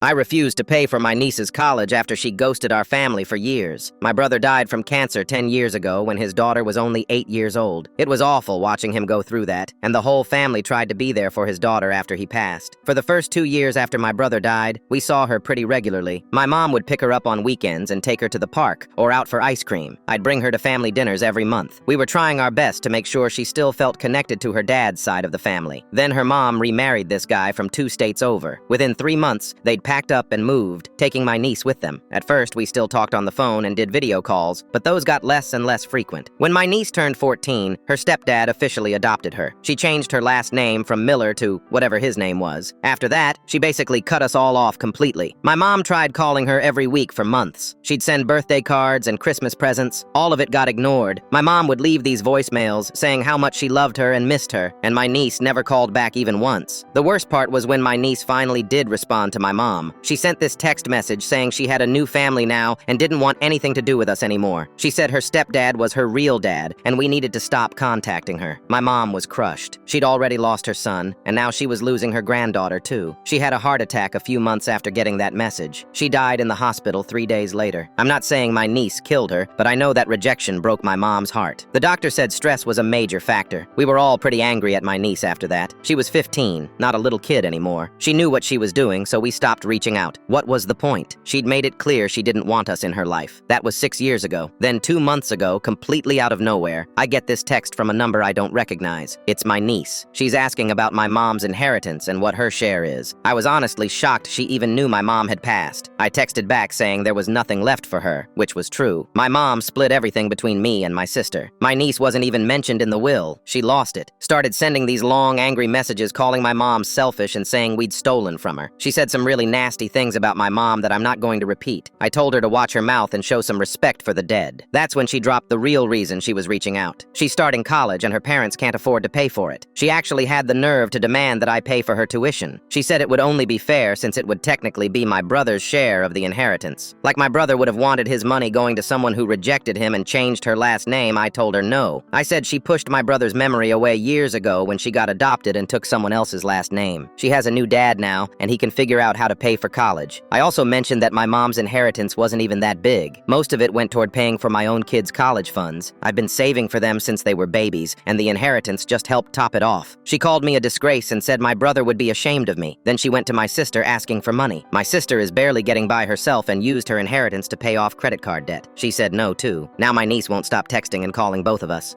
I refused to pay for my niece's college after she ghosted our family for years. My brother died from cancer 10 years ago when his daughter was only 8 years old. It was awful watching him go through that, and the whole family tried to be there for his daughter after he passed. For the first 2 years after my brother died, we saw her pretty regularly. My mom would pick her up on weekends and take her to the park or out for ice cream. I'd bring her to family dinners every month. We were trying our best to make sure she still felt connected to her dad's side of the family. Then her mom remarried this guy from 2 states over. Within 3 months, they'd packed up and moved, taking my niece with them. At first, we still talked on the phone and did video calls, but those got less and less frequent. When my niece turned 14, her stepdad officially adopted her. She changed her last name from Miller to whatever his name was. After that, she basically cut us all off completely. My mom tried calling her every week for months. She'd send birthday cards and Christmas presents. All of it got ignored. My mom would leave these voicemails saying how much she loved her and missed her, and my niece never called back even once. The worst part was when my niece finally did respond to my mom. She sent this text message saying she had a new family now and didn't want anything to do with us anymore. She said her stepdad was her real dad and we needed to stop contacting her. My mom was crushed. She'd already lost her son, and now she was losing her granddaughter too. She had a heart attack a few months after getting that message. She died in the hospital 3 days later. I'm not saying my niece killed her, but I know that rejection broke my mom's heart. The doctor said stress was a major factor. We were all pretty angry at my niece after that. She was 15, not a little kid anymore. She knew what she was doing, so we stopped reaching out. What was the point? She'd made it clear she didn't want us in her life. That was 6 years ago. Then 2 months ago, completely out of nowhere, I get this text from a number I don't recognize. It's my niece. She's asking about my mom's inheritance and what her share is. I was honestly shocked she even knew my mom had passed. I texted back saying there was nothing left for her, which was true. My mom split everything between me and my sister. My niece wasn't even mentioned in the will. She lost it. Started sending these long, angry messages calling my mom selfish and saying we'd stolen from her. She said some really nasty things about my mom that I'm not going to repeat. I told her to watch her mouth and show some respect for the dead. That's when she dropped the real reason she was reaching out. She's starting college and her parents can't afford to pay for it. She actually had the nerve to demand that I pay for her tuition. She said it would only be fair since it would technically be my brother's share of the inheritance. Like my brother would have wanted his money going to someone who rejected him and changed her last name, I told her no. I said she pushed my brother's memory away years ago when she got adopted and took someone else's last name. She has a new dad now, and he can figure out how to pay for college. I also mentioned that my mom's inheritance wasn't even that big. Most of it went toward paying for my own kids' college funds. I've been saving for them since they were babies, and the inheritance just helped top it off. She called me a disgrace and said my brother would be ashamed of me. Then she went to my sister asking for money. My sister is barely getting by herself and used her inheritance to pay off credit card debt. She said no too. Now my niece won't stop texting and calling both of us.